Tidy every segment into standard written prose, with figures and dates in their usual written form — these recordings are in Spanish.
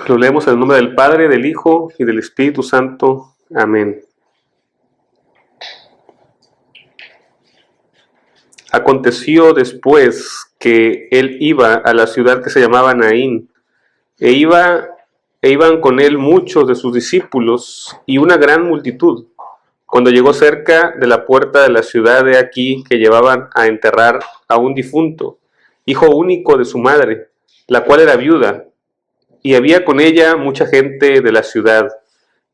Lo leemos en el nombre del Padre, del Hijo y del Espíritu Santo. Amén. Aconteció después que él iba a la ciudad que se llamaba Naín, e iban con él muchos de sus discípulos y una gran multitud. Cuando llegó cerca de la puerta de la ciudad, de aquí que llevaban a enterrar a un difunto, hijo único de su madre, la cual era viuda, y había con ella mucha gente de la ciudad.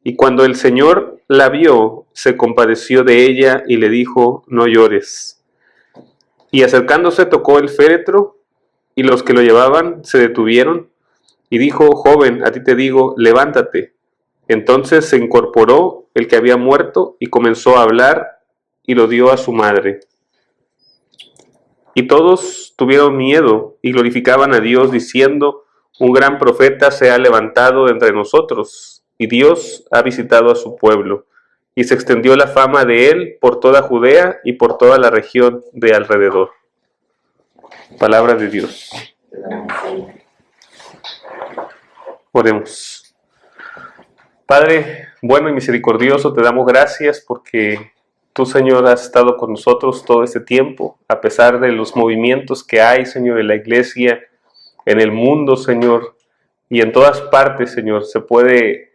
Y cuando el Señor la vio, se compadeció de ella y le dijo: no llores. Y acercándose tocó el féretro, y los que lo llevaban se detuvieron, y dijo: joven, a ti te digo, levántate. Entonces se incorporó el que había muerto y comenzó a hablar, y lo dio a su madre. Y todos tuvieron miedo y glorificaban a Dios, diciendo: un gran profeta se ha levantado entre nosotros, y Dios ha visitado a su pueblo. Y se extendió la fama de él por toda Judea y por toda la región de alrededor. Palabra de Dios. Oremos. Padre bueno y misericordioso, te damos gracias porque tú, Señor, has estado con nosotros todo este tiempo, a pesar de los movimientos que hay, Señor, en la iglesia, en el mundo, Señor, y en todas partes, Señor. Se puede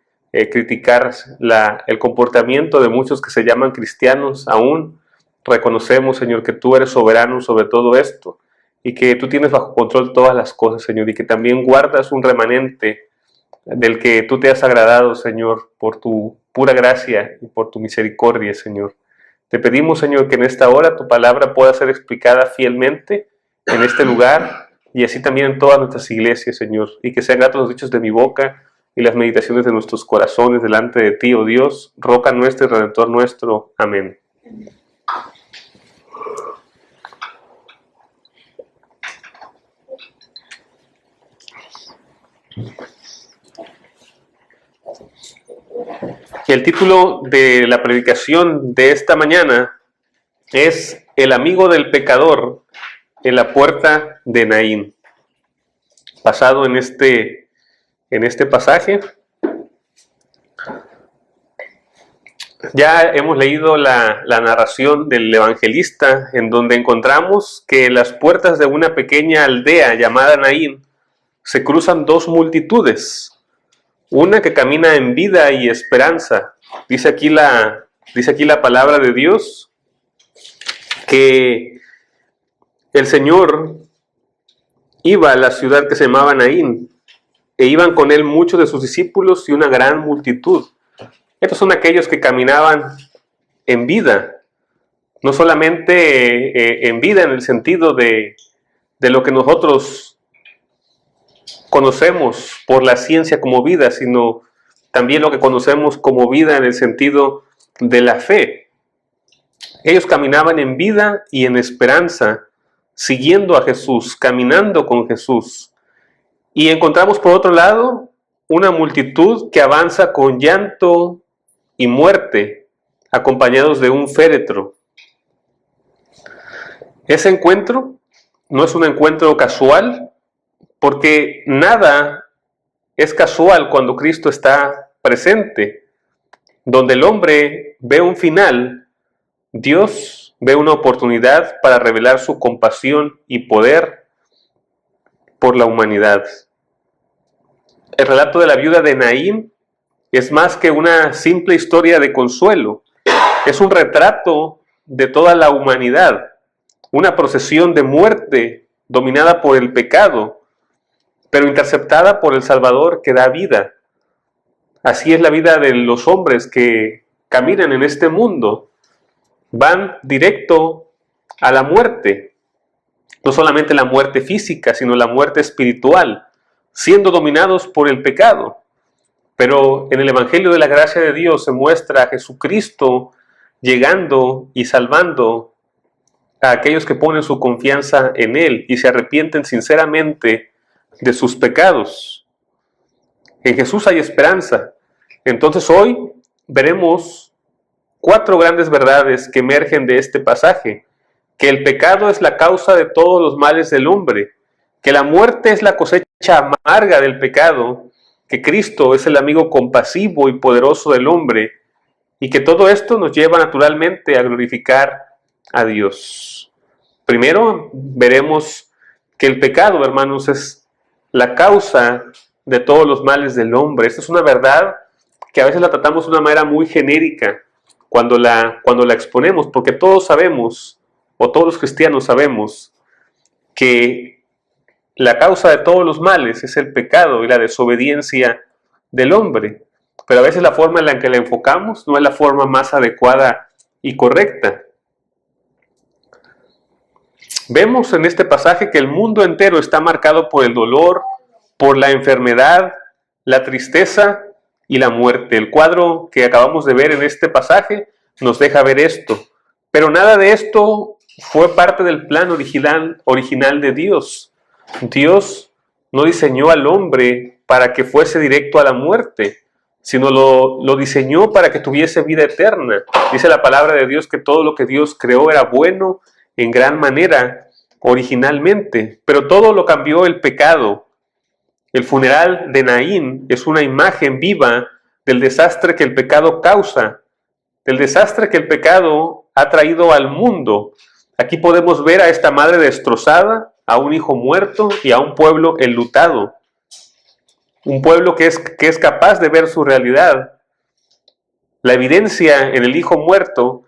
criticar el comportamiento de muchos que se llaman cristianos. Aún reconocemos, Señor, que tú eres soberano sobre todo esto y que tú tienes bajo control todas las cosas, Señor, y que también guardas un remanente del que tú te has agradado, Señor, por tu pura gracia y por tu misericordia, Señor. Te pedimos, Señor, que en esta hora tu palabra pueda ser explicada fielmente en este lugar y así también en todas nuestras iglesias, Señor, y que sean gratos los dichos de mi boca y las meditaciones de nuestros corazones delante de ti, oh Dios, roca nuestra y redentor nuestro. Amén. Y el título de la predicación de esta mañana es El amigo del pecador en la puerta de Naín. Basado en este pasaje, ya hemos leído la narración del evangelista, en donde encontramos que en las puertas de una pequeña aldea llamada Naín se cruzan dos multitudes. Una que camina en vida y esperanza. Dice aquí la palabra de Dios que el Señor iba a la ciudad que se llamaba Naín, e iban con él muchos de sus discípulos y una gran multitud. Estos son aquellos que caminaban en vida, no solamente en vida en el sentido de lo que nosotros conocemos por la ciencia como vida, sino también lo que conocemos como vida en el sentido de la fe. Ellos caminaban en vida y en esperanza, siguiendo a Jesús, caminando con Jesús. Y encontramos por otro lado una multitud que avanza con llanto y muerte, acompañados de un féretro. Ese encuentro no es un encuentro casual, porque nada es casual cuando Cristo está presente. Donde el hombre ve un final, Dios ve una oportunidad para revelar su compasión y poder por la humanidad. El relato de la viuda de Naín es más que una simple historia de consuelo. Es un retrato de toda la humanidad, una procesión de muerte dominada por el pecado, pero interceptada por el Salvador que da vida. Así es la vida de los hombres que caminan en este mundo. Van directo a la muerte. No solamente la muerte física, sino la muerte espiritual, siendo dominados por el pecado. Pero en el Evangelio de la Gracia de Dios se muestra a Jesucristo llegando y salvando a aquellos que ponen su confianza en Él y se arrepienten sinceramente de sus pecados. En Jesús hay esperanza. Entonces hoy veremos 4 grandes verdades que emergen de este pasaje: que el pecado es la causa de todos los males del hombre, que la muerte es la cosecha amarga del pecado que Cristo es el amigo compasivo y poderoso del hombre, y que todo esto nos lleva naturalmente a glorificar a Dios. Primero veremos que el pecado, hermanos, es la causa de todos los males del hombre. Esta es una verdad que a veces la tratamos de una manera muy genérica cuando la exponemos, porque todos sabemos, o todos los cristianos sabemos, que la causa de todos los males es el pecado y la desobediencia del hombre. Pero a veces la forma en la que la enfocamos no es la forma más adecuada y correcta. Vemos en este pasaje que el mundo entero está marcado por el dolor, por la enfermedad, la tristeza y la muerte. El cuadro que acabamos de ver en este pasaje nos deja ver esto. Pero nada de esto fue parte del plan original de Dios. Dios no diseñó al hombre para que fuese directo a la muerte, sino lo diseñó para que tuviese vida eterna. Dice la palabra de Dios que todo lo que Dios creó era bueno en gran manera originalmente, pero todo lo cambió el pecado. El funeral de Naín es una imagen viva del desastre que el pecado causa, del desastre que el pecado ha traído al mundo. Aquí podemos ver a esta madre destrozada, a un hijo muerto y a un pueblo enlutado. Un pueblo que es capaz de ver su realidad. La evidencia en el hijo muerto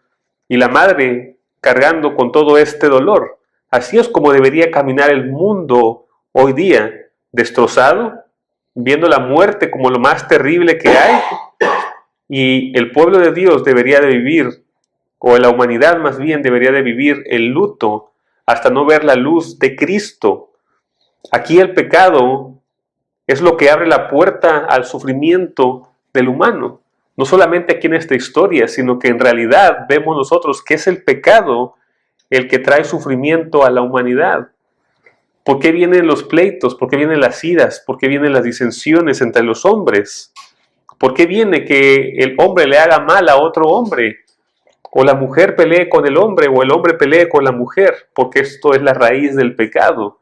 y la madre cargando con todo este dolor. Así es como debería caminar el mundo hoy día, destrozado, viendo la muerte como lo más terrible que hay. Y el pueblo de Dios debería de vivir, o la humanidad más bien debería de vivir el luto hasta no ver la luz de Cristo. Aquí el pecado es lo que abre la puerta al sufrimiento del humano. No solamente aquí en esta historia, sino que en realidad vemos nosotros que es el pecado el que trae sufrimiento a la humanidad. ¿Por qué vienen los pleitos? ¿Por qué vienen las iras? ¿Por qué vienen las disensiones entre los hombres? ¿Por qué viene que el hombre le haga mal a otro hombre? O la mujer pelee con el hombre, o el hombre pelee con la mujer, porque esto es la raíz del pecado.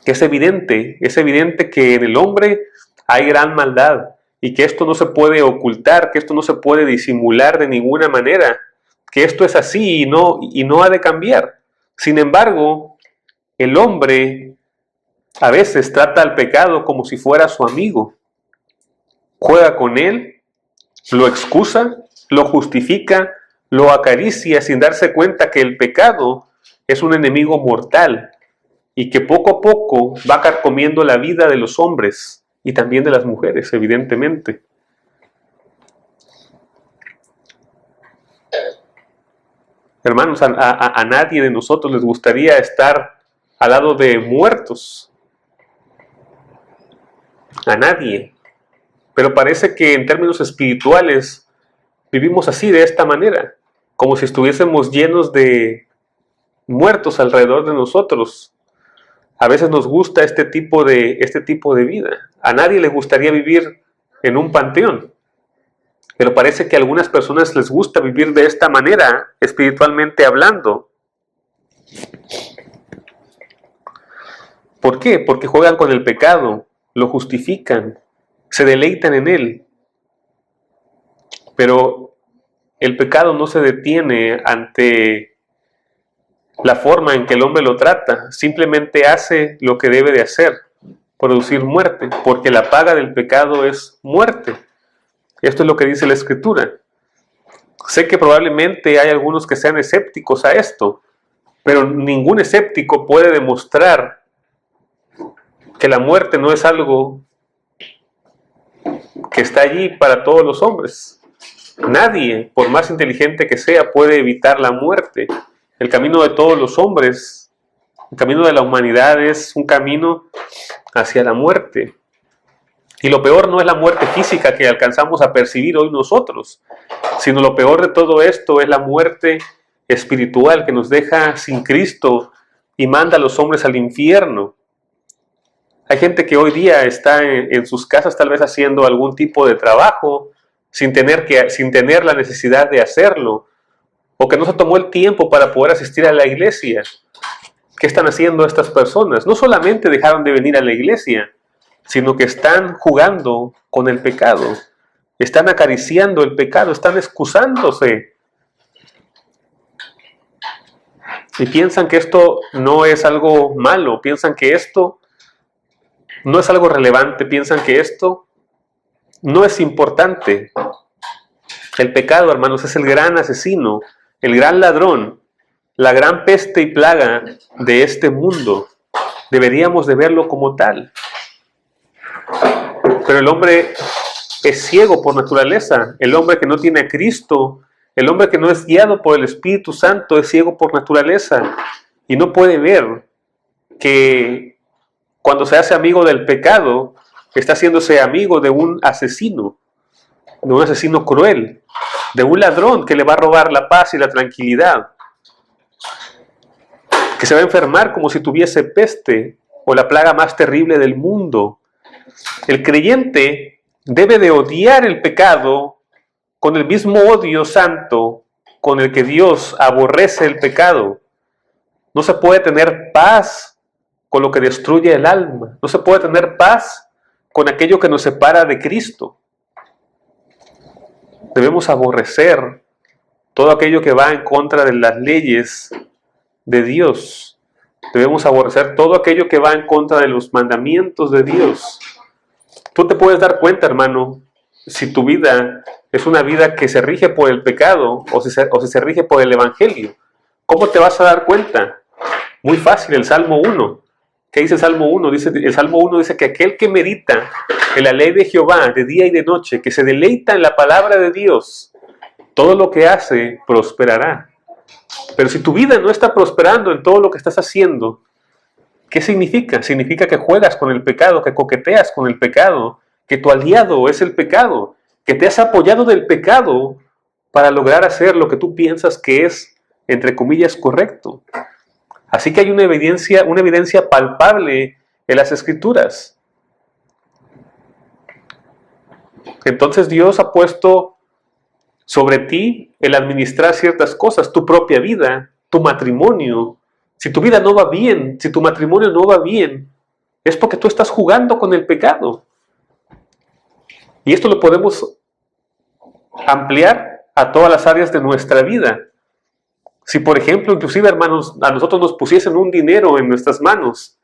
Es evidente que en el hombre hay gran maldad y que esto no se puede ocultar, que esto no se puede disimular de ninguna manera, que esto es así y no ha de cambiar. Sin embargo, el hombre a veces trata al pecado como si fuera su amigo. Juega con él, lo excusa, lo justifica, lo acaricia sin darse cuenta que el pecado es un enemigo mortal y que poco a poco va carcomiendo la vida de los hombres y también de las mujeres, evidentemente. Hermanos, a nadie de nosotros les gustaría estar al lado de muertos. A nadie. Pero parece que en términos espirituales vivimos así, de esta manera, como si estuviésemos llenos de muertos alrededor de nosotros. A veces nos gusta este tipo de vida. A nadie le gustaría vivir en un panteón. Pero parece que a algunas personas les gusta vivir de esta manera, espiritualmente hablando. ¿Por qué? Porque juegan con el pecado, lo justifican, se deleitan en él. Pero el pecado no se detiene ante la forma en que el hombre lo trata, simplemente hace lo que debe de hacer, producir muerte, porque la paga del pecado es muerte. Esto es lo que dice la Escritura. Sé que probablemente hay algunos que sean escépticos a esto, pero ningún escéptico puede demostrar que la muerte no es algo que está allí para todos los hombres. Nadie, por más inteligente que sea, puede evitar la muerte. El camino de todos los hombres, el camino de la humanidad es un camino hacia la muerte. Y lo peor no es la muerte física que alcanzamos a percibir hoy nosotros, sino lo peor de todo esto es la muerte espiritual que nos deja sin Cristo y manda a los hombres al infierno. Hay gente que hoy día está en sus casas tal vez haciendo algún tipo de trabajo sin tener la necesidad de hacerlo, o que no se tomó el tiempo para poder asistir a la iglesia. ¿Qué están haciendo estas personas? No solamente dejaron de venir a la iglesia, sino que están jugando con el pecado, están acariciando el pecado, están excusándose. Y piensan que esto no es algo malo, piensan que esto no es algo relevante, piensan que esto no es importante. El pecado, hermanos, es el gran asesino, el gran ladrón, la gran peste y plaga de este mundo. Deberíamos de verlo como tal. Pero el hombre es ciego por naturaleza. El hombre que no tiene a Cristo, el hombre que no es guiado por el Espíritu Santo, es ciego por naturaleza. Y no puede ver que cuando se hace amigo del pecado, está haciéndose amigo de un asesino cruel, de un ladrón que le va a robar la paz y la tranquilidad, que se va a enfermar como si tuviese peste o la plaga más terrible del mundo. El creyente debe de odiar el pecado con el mismo odio santo con el que Dios aborrece el pecado. No se puede tener paz con lo que destruye el alma. No se puede tener paz con aquello que nos separa de Cristo. Debemos aborrecer todo aquello que va en contra de las leyes de Dios. Debemos aborrecer todo aquello que va en contra de los mandamientos de Dios. Tú te puedes dar cuenta, hermano, si tu vida es una vida que se rige por el pecado o si se rige por el Evangelio. ¿Cómo te vas a dar cuenta? Muy fácil, el Salmo 1. ¿Qué dice el Salmo 1? El Salmo 1 dice que aquel que medita en la ley de Jehová de día y de noche, que se deleita en la palabra de Dios, todo lo que hace prosperará. Pero si tu vida no está prosperando en todo lo que estás haciendo, ¿qué significa? Significa que juegas con el pecado, que coqueteas con el pecado, que tu aliado es el pecado, que te has apoyado del pecado para lograr hacer lo que tú piensas que es, entre comillas, correcto. Así que hay una evidencia palpable en las Escrituras. Entonces Dios ha puesto sobre ti el administrar ciertas cosas, tu propia vida, tu matrimonio. Si tu vida no va bien, si tu matrimonio no va bien, es porque tú estás jugando con el pecado. Y esto lo podemos ampliar a todas las áreas de nuestra vida. Si, por ejemplo, inclusive, hermanos, a nosotros nos pusiesen un dinero en nuestras manos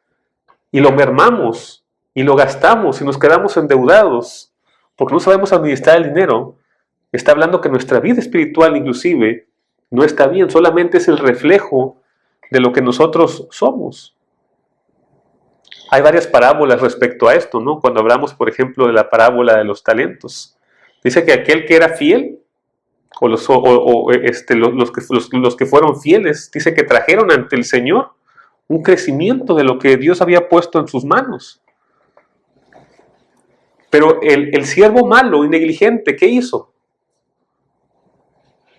y lo mermamos y lo gastamos y nos quedamos endeudados porque no sabemos administrar el dinero, está hablando que nuestra vida espiritual inclusive no está bien, solamente es el reflejo de lo que nosotros somos. Hay varias parábolas respecto a esto, ¿no? Cuando hablamos, por ejemplo, de la parábola de los talentos. Dice que aquel que era fiel, los que fueron fieles, dice que trajeron ante el Señor un crecimiento de lo que Dios había puesto en sus manos. Pero el siervo malo y negligente, ¿qué hizo?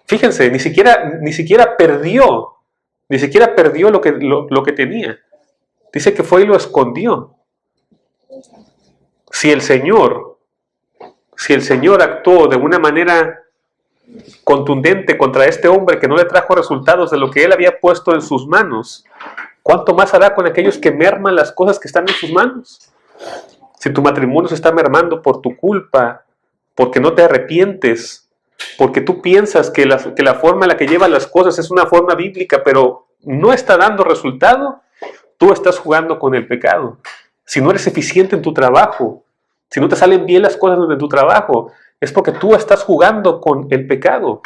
Fíjense, ni siquiera perdió lo que tenía. Dice que fue y lo escondió. Si el Señor actuó de una manera contundente contra este hombre que no le trajo resultados de lo que él había puesto en sus manos, ¿cuánto más hará con aquellos que merman las cosas que están en sus manos? Si tu matrimonio se está mermando por tu culpa, porque no te arrepientes, porque tú piensas que la forma en la que llevas las cosas es una forma bíblica, pero no está dando resultado, tú estás jugando con el pecado. Si no eres eficiente en tu trabajo, si no te salen bien las cosas en tu trabajo, es porque tú estás jugando con el pecado.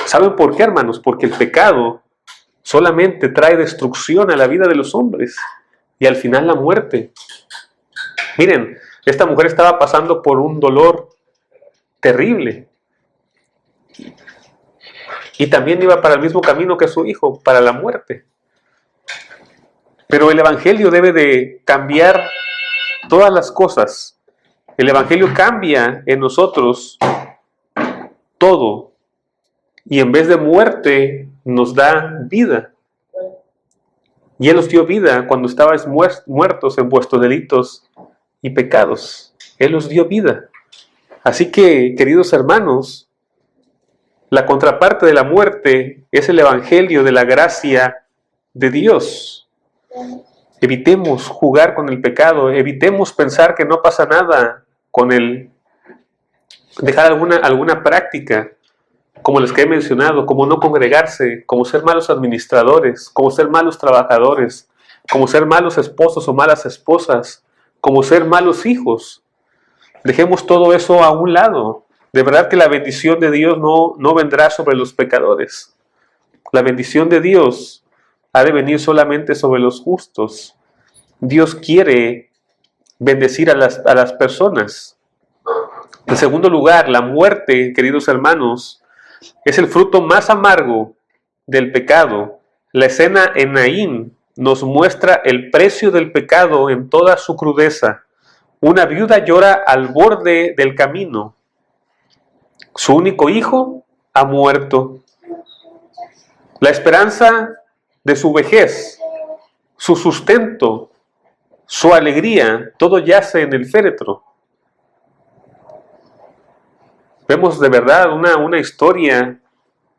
¿Saben por qué, hermanos? Porque el pecado solamente trae destrucción a la vida de los hombres y al final la muerte. Miren, esta mujer estaba pasando por un dolor terrible y también iba para el mismo camino que su hijo, para la muerte. Pero el Evangelio debe de cambiar todas las cosas. El Evangelio cambia en nosotros todo y en vez de muerte nos da vida. Y Él os dio vida cuando estabais muertos en vuestros delitos y pecados. Él os dio vida. Así que, queridos hermanos, la contraparte de la muerte es el Evangelio de la gracia de Dios. Evitemos jugar con el pecado, evitemos pensar que no pasa nada con el dejar alguna práctica, como las que he mencionado, como no congregarse, como ser malos administradores, como ser malos trabajadores, como ser malos esposos o malas esposas, como ser malos hijos. Dejemos todo eso a un lado. De verdad que la bendición de Dios no vendrá sobre los pecadores. La bendición de Dios ha de venir solamente sobre los justos. Dios quiere bendecir a las personas. En segundo lugar, la muerte, queridos hermanos, es el fruto más amargo del pecado. La escena en Naín nos muestra el precio del pecado en toda su crudeza. Una viuda llora al borde del camino. Su único hijo ha muerto. La esperanza de su vejez, su sustento, su alegría, todo yace en el féretro. Vemos de verdad una historia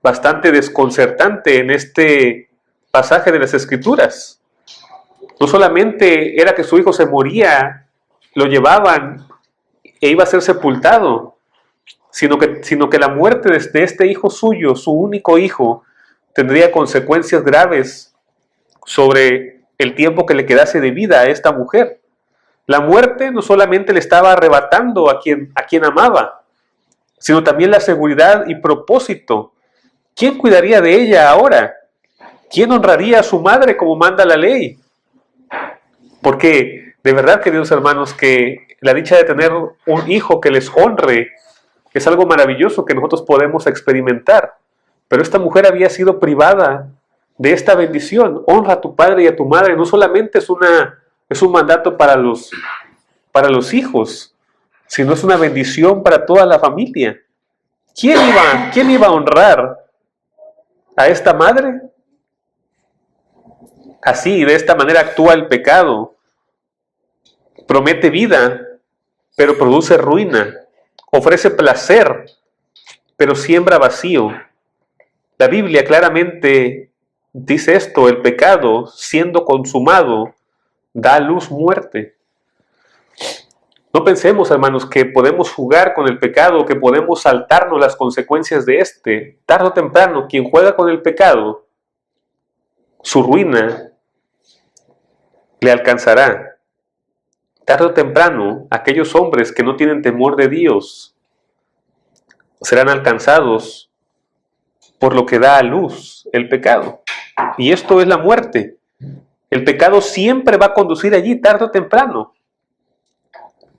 bastante desconcertante en este pasaje de las Escrituras. No solamente era que su hijo se moría, lo llevaban e iba a ser sepultado, sino que la muerte de este hijo suyo, su único hijo, tendría consecuencias graves sobre el tiempo que le quedase de vida a esta mujer. La muerte no solamente le estaba arrebatando a quien amaba, sino también la seguridad y propósito. ¿Quién cuidaría de ella ahora? ¿Quién honraría a su madre como manda la ley? Porque de verdad, queridos hermanos, que la dicha de tener un hijo que les honre es algo maravilloso que nosotros podemos experimentar. Pero esta mujer había sido privada de esta bendición. Honra a tu padre y a tu madre. No solamente es un mandato para los hijos, sino es una bendición para toda la familia. ¿Quién iba a honrar a esta madre? Así, de esta manera actúa el pecado. Promete vida, pero produce ruina. Ofrece placer, pero siembra vacío. La Biblia claramente dice esto: el pecado, siendo consumado, da a luz muerte. No pensemos, hermanos, que podemos jugar con el pecado, que podemos saltarnos las consecuencias de este. Tarde o temprano, quien juega con el pecado, su ruina le alcanzará. Tarde o temprano, aquellos hombres que no tienen temor de Dios serán alcanzados por lo que da a luz el pecado. Y esto es la muerte. El pecado siempre va a conducir allí, tarde o temprano.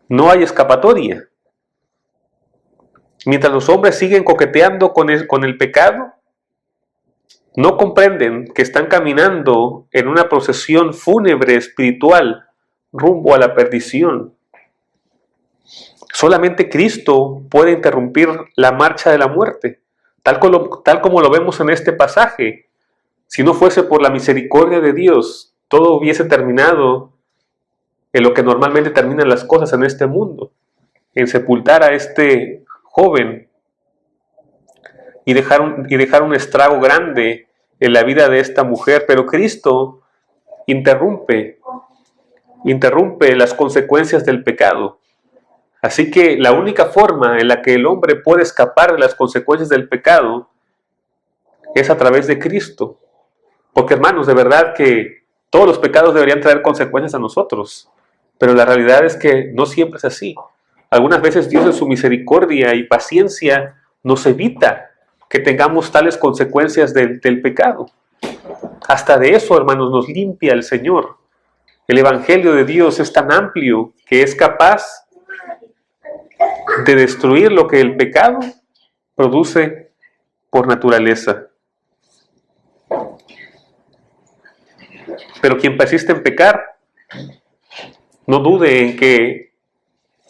No hay escapatoria. Mientras los hombres siguen coqueteando con el pecado, no comprenden que están caminando en una procesión fúnebre espiritual rumbo a la perdición. Solamente Cristo puede interrumpir la marcha de la muerte, tal como lo vemos en este pasaje. Si no fuese por la misericordia de Dios, todo hubiese terminado en lo que normalmente terminan las cosas en este mundo, en sepultar a este joven y dejar un estrago grande en la vida de esta mujer. Pero Cristo interrumpe las consecuencias del pecado. Así que la única forma en la que el hombre puede escapar de las consecuencias del pecado es a través de Cristo. Porque, hermanos, de verdad que todos los pecados deberían traer consecuencias a nosotros, pero la realidad es que no siempre es así. Algunas veces Dios en su misericordia y paciencia nos evita que tengamos tales consecuencias del pecado. Hasta de eso, hermanos, nos limpia el Señor. El Evangelio de Dios es tan amplio que es capaz de destruir lo que el pecado produce por naturaleza. Pero quien persiste en pecar, no dude en que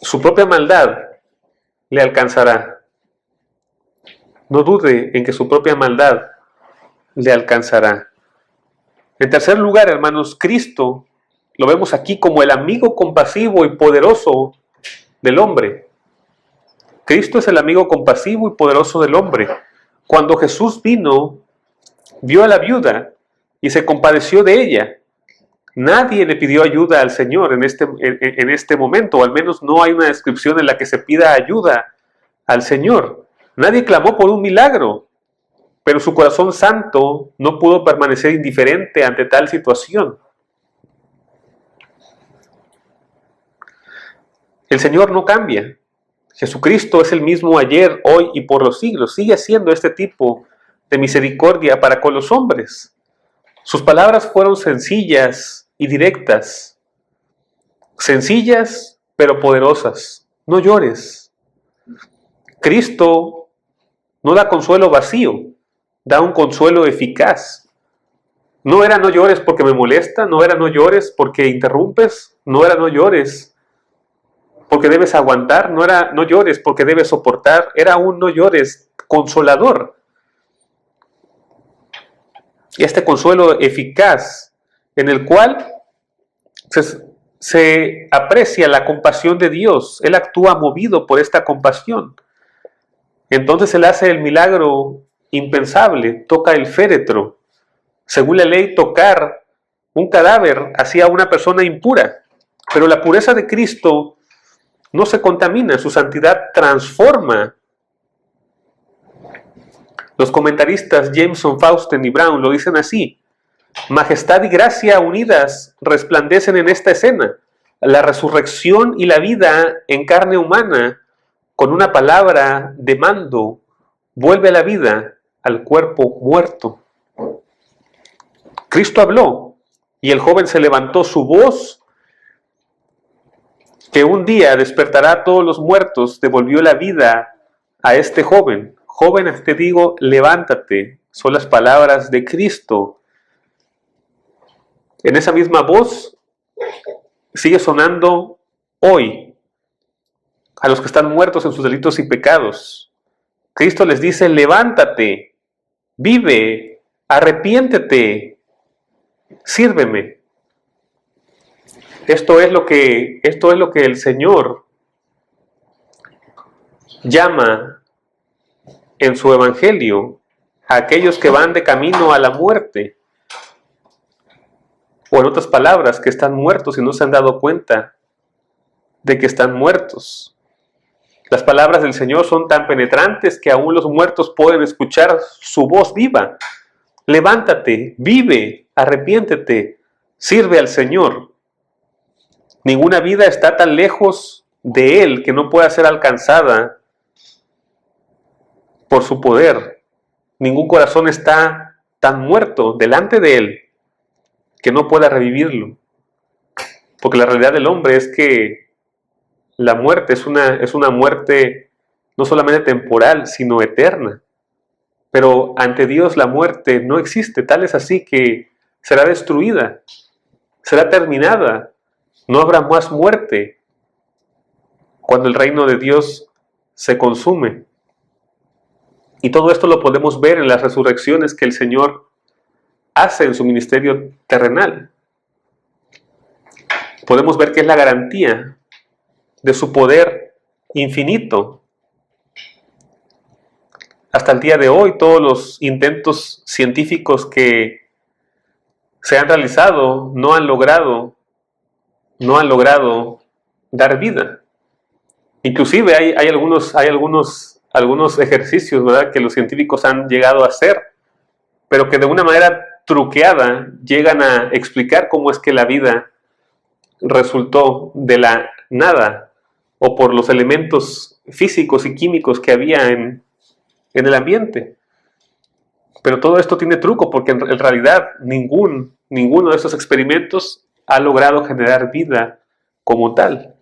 su propia maldad le alcanzará. No dude en que su propia maldad le alcanzará. En tercer lugar, hermanos, Cristo lo vemos aquí como el amigo compasivo y poderoso del hombre. Cristo es el amigo compasivo y poderoso del hombre. Cuando Jesús vino, vio a la viuda y se compadeció de ella. Nadie le pidió ayuda al Señor en este momento, o al menos no hay una descripción en la que se pida ayuda al Señor. Nadie clamó por un milagro, pero su corazón santo no pudo permanecer indiferente ante tal situación. El Señor no cambia. Jesucristo es el mismo ayer, hoy y por los siglos. Sigue siendo este tipo de misericordia para con los hombres. Sus palabras fueron sencillas y directas. Sencillas, pero poderosas. No llores. Cristo no da consuelo vacío, da un consuelo eficaz. No era no llores porque me molesta, no era no llores porque interrumpes, no era no llores porque debes aguantar, no era no llores porque debes soportar, era un no llores consolador. Y este consuelo eficaz en el cual se aprecia la compasión de Dios. Él actúa movido por esta compasión. Entonces Él hace el milagro impensable, toca el féretro. Según la ley, tocar un cadáver hacía a una persona impura. Pero la pureza de Cristo no se contamina, su santidad transforma. Los comentaristas Jameson, Fausten y Brown lo dicen así: majestad y gracia unidas resplandecen en esta escena. La resurrección y la vida en carne humana, con una palabra de mando, vuelve a la vida al cuerpo muerto. Cristo habló y el joven se levantó. Su voz, que un día despertará a todos los muertos, devolvió la vida a este joven. Joven, te digo, levántate. Son las palabras de Cristo. En esa misma voz sigue sonando hoy a los que están muertos en sus delitos y pecados. Cristo les dice: levántate, vive, arrepiéntete, sírveme. Esto es lo que el Señor llama en su evangelio a aquellos que van de camino a la muerte, o en otras palabras, que están muertos y no se han dado cuenta de que están muertos. Las palabras del Señor son tan penetrantes que aún los muertos pueden escuchar su voz viva. Levántate, vive, arrepiéntete, sirve al Señor. Ninguna vida está tan lejos de Él que no pueda ser alcanzada por su poder. Ningún corazón está tan muerto delante de Él que no pueda revivirlo. Porque la realidad del hombre es que la muerte es una muerte no solamente temporal, sino eterna. Pero ante Dios la muerte no existe. Tal es así que será destruida, será terminada. No habrá más muerte cuando el reino de Dios se consume. Y todo esto lo podemos ver en las resurrecciones que el Señor hace en su ministerio terrenal. Podemos ver que es la garantía de su poder infinito. Hasta el día de hoy, todos los intentos científicos que se han realizado no han logrado dar vida. Inclusive hay algunos ejercicios, ¿verdad?, que los científicos han llegado a hacer, pero que de una manera truqueada llegan a explicar cómo es que la vida resultó de la nada o por los elementos físicos y químicos que había en el ambiente. Pero todo esto tiene truco, porque en realidad ninguno de estos experimentos ha logrado generar vida como tal.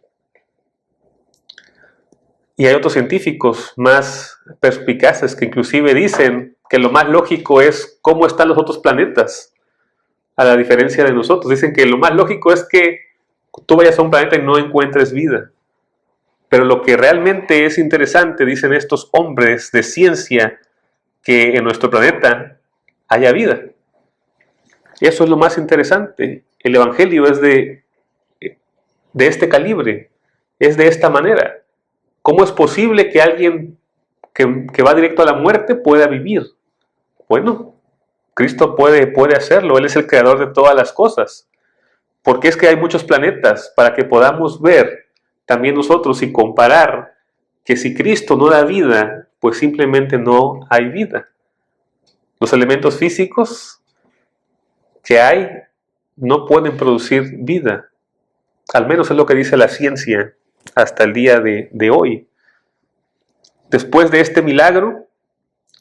Y hay otros científicos más perspicaces que inclusive dicen que lo más lógico es cómo están los otros planetas, a la diferencia de nosotros. Dicen que lo más lógico es que tú vayas a un planeta y no encuentres vida. Pero lo que realmente es interesante, dicen estos hombres de ciencia, que en nuestro planeta haya vida. Eso es lo más interesante. El Evangelio es de este calibre, es de esta manera. ¿Cómo es posible que alguien que va directo a la muerte pueda vivir? Bueno, Cristo puede hacerlo. Él es el creador de todas las cosas. Porque es que hay muchos planetas para que podamos ver también nosotros y comparar que si Cristo no da vida, pues simplemente no hay vida. Los elementos físicos que hay no pueden producir vida. Al menos es lo que dice la ciencia hasta el día de hoy. Después de este milagro,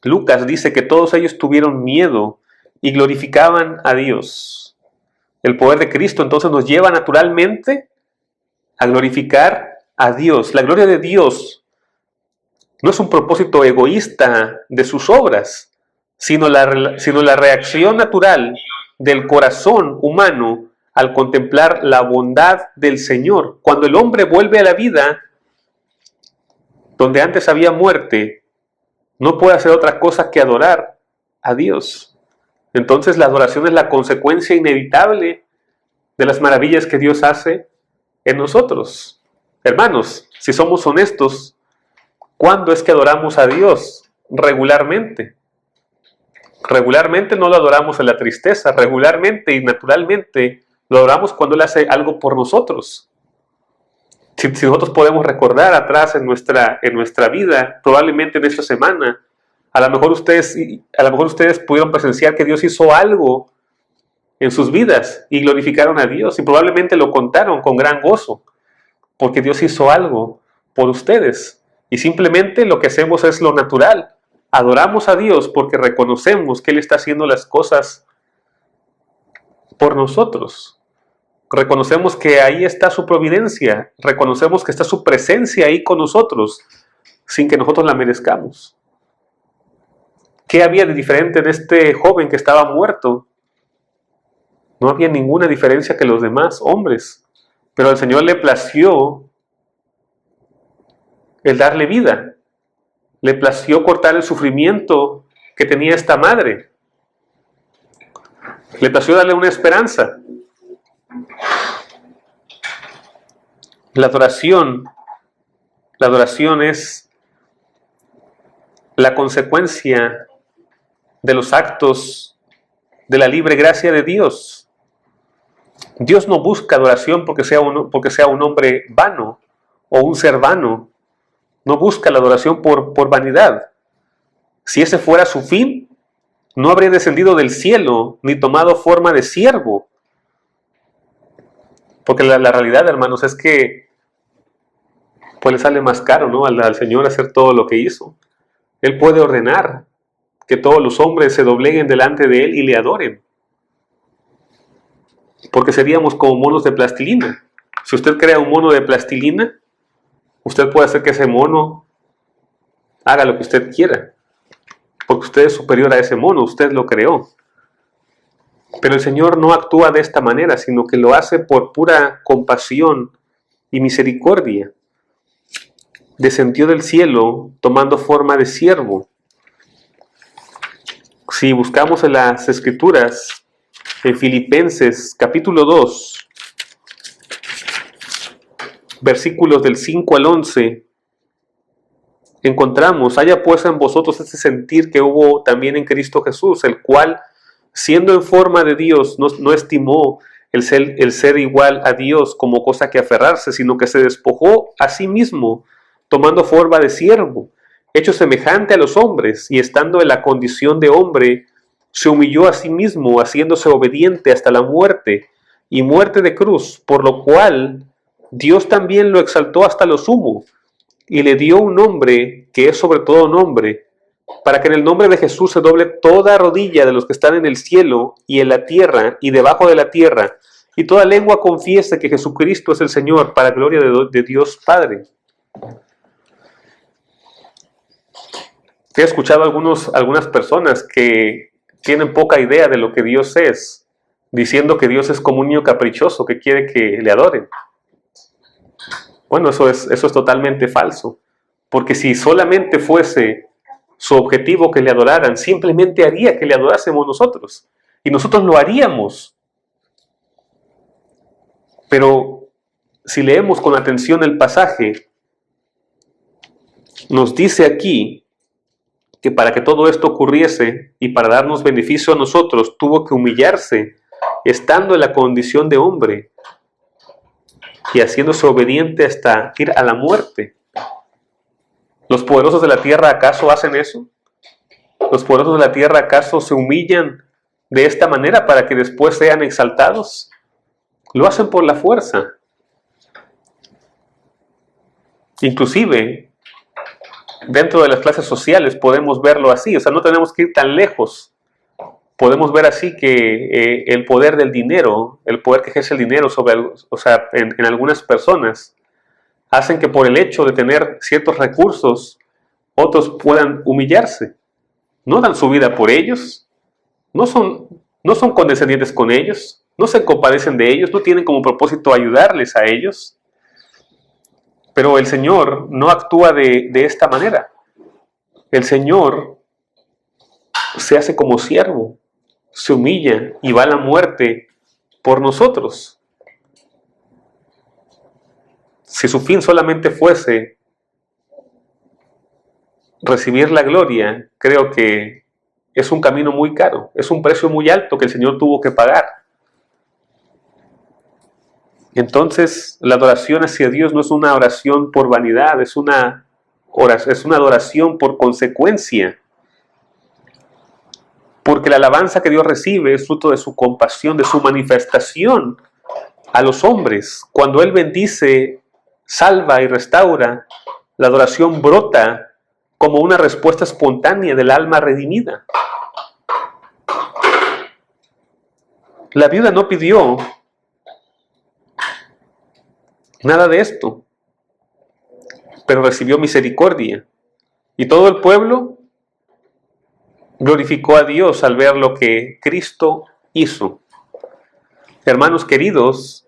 Lucas dice que todos ellos tuvieron miedo y glorificaban a Dios. El poder de Cristo entonces nos lleva naturalmente a glorificar a Dios. La gloria de Dios no es un propósito egoísta de sus obras, sino la reacción natural del corazón humano al contemplar la bondad del Señor. Cuando el hombre vuelve a la vida, donde antes había muerte, no puede hacer otra cosa que adorar a Dios. Entonces la adoración es la consecuencia inevitable de las maravillas que Dios hace en nosotros. Hermanos, si somos honestos, ¿cuándo es que adoramos a Dios? Regularmente. Regularmente no lo adoramos en la tristeza, regularmente y naturalmente lo adoramos cuando Él hace algo por nosotros. Si nosotros podemos recordar atrás en nuestra vida, probablemente en esta semana, a lo mejor ustedes pudieron presenciar que Dios hizo algo en sus vidas y glorificaron a Dios y probablemente lo contaron con gran gozo, porque Dios hizo algo por ustedes. Y simplemente lo que hacemos es lo natural. Adoramos a Dios porque reconocemos que Él está haciendo las cosas por nosotros. Reconocemos que ahí está su providencia, reconocemos que está su presencia ahí con nosotros, sin que nosotros la merezcamos. ¿Qué había de diferente en este joven que estaba muerto? No había ninguna diferencia que los demás hombres, pero al Señor le plació el darle vida, le plació cortar el sufrimiento que tenía esta madre, le plació darle una esperanza. La adoración es la consecuencia de los actos de la libre gracia de Dios. Dios no busca adoración porque sea un hombre vano o un ser vano. No busca la adoración por vanidad. Si ese fuera su fin, no habría descendido del cielo ni tomado forma de siervo. Porque la realidad, hermanos, es que pues le sale más caro, ¿no? al Señor hacer todo lo que hizo. Él puede ordenar que todos los hombres se dobleguen delante de Él y le adoren. Porque seríamos como monos de plastilina. Si usted crea un mono de plastilina, usted puede hacer que ese mono haga lo que usted quiera. Porque usted es superior a ese mono, usted lo creó. Pero el Señor no actúa de esta manera, sino que lo hace por pura compasión y misericordia. Descendió del cielo tomando forma de siervo. Si buscamos en las Escrituras, en Filipenses capítulo 2, versículos del 5 al 11, encontramos: haya pues en vosotros ese sentir que hubo también en Cristo Jesús, el cual, siendo en forma de Dios, no estimó el ser igual a Dios como cosa que aferrarse, sino que se despojó a sí mismo, tomando forma de siervo, hecho semejante a los hombres, y estando en la condición de hombre, se humilló a sí mismo, haciéndose obediente hasta la muerte, y muerte de cruz, por lo cual Dios también lo exaltó hasta lo sumo, y le dio un nombre que es sobre todo nombre, para que en el nombre de Jesús se doble toda rodilla de los que están en el cielo y en la tierra y debajo de la tierra, y toda lengua confiese que Jesucristo es el Señor, para gloria de Dios Padre. He escuchado algunas personas que tienen poca idea de lo que Dios es, diciendo que Dios es como un niño caprichoso que quiere que le adoren. Bueno, eso es totalmente falso, porque si solamente fuese su objetivo que le adoraran, simplemente haría que le adorásemos nosotros, y nosotros lo haríamos. Pero si leemos con atención el pasaje, nos dice aquí que para que todo esto ocurriese y para darnos beneficio a nosotros, tuvo que humillarse, estando en la condición de hombre, y haciéndose obediente hasta ir a la muerte. ¿Los poderosos de la tierra acaso hacen eso? ¿Los poderosos de la tierra acaso se humillan de esta manera para que después sean exaltados? Lo hacen por la fuerza. Inclusive, dentro de las clases sociales podemos verlo así, o sea, no tenemos que ir tan lejos. Podemos ver así que el poder del dinero, el poder que ejerce el dinero en algunas personas, hacen que por el hecho de tener ciertos recursos, otros puedan humillarse. No dan su vida por ellos, no son condescendientes con ellos, no se compadecen de ellos, no tienen como propósito ayudarles a ellos. Pero el Señor no actúa de esta manera. El Señor se hace como siervo, se humilla y va a la muerte por nosotros. Si su fin solamente fuese recibir la gloria, creo que es un camino muy caro, es un precio muy alto que el Señor tuvo que pagar. Entonces, la adoración hacia Dios no es una oración por vanidad, es una adoración por consecuencia. Porque la alabanza que Dios recibe es fruto de su compasión, de su manifestación a los hombres. Cuando Él bendice, salva y restaura, la adoración brota como una respuesta espontánea del alma redimida. La viuda no pidió nada de esto, pero recibió misericordia. Y todo el pueblo glorificó a Dios al ver lo que Cristo hizo. Hermanos queridos,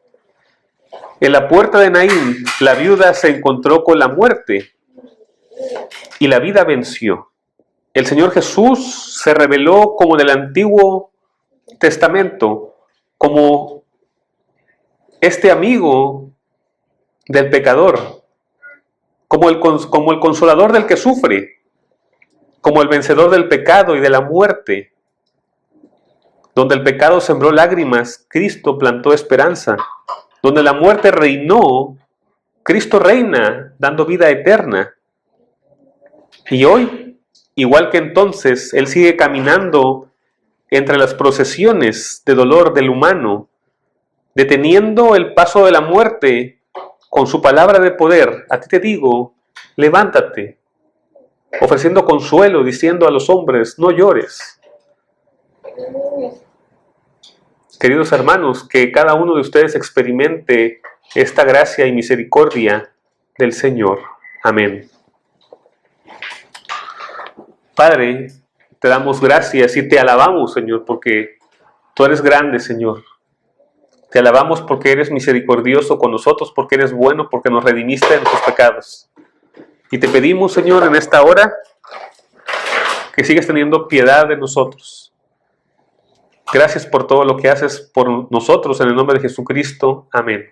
en la puerta de Naín, la viuda se encontró con la muerte y la vida venció. El Señor Jesús se reveló como en el Antiguo Testamento, como este amigo del pecador, como el consolador del que sufre, como el vencedor del pecado y de la muerte. Donde el pecado sembró lágrimas, Cristo plantó esperanza. Donde la muerte reinó, Cristo reina, dando vida eterna. Y hoy, igual que entonces, Él sigue caminando entre las procesiones de dolor del humano, deteniendo el paso de la muerte con su palabra de poder. A ti te digo, levántate, ofreciendo consuelo, diciendo a los hombres, no llores. Queridos hermanos, que cada uno de ustedes experimente esta gracia y misericordia del Señor. Amén. Padre, te damos gracias y te alabamos, Señor, porque tú eres grande, Señor. Te alabamos porque eres misericordioso con nosotros, porque eres bueno, porque nos redimiste de nuestros pecados. Y te pedimos, Señor, en esta hora, que sigas teniendo piedad de nosotros. Gracias por todo lo que haces por nosotros, en el nombre de Jesucristo. Amén.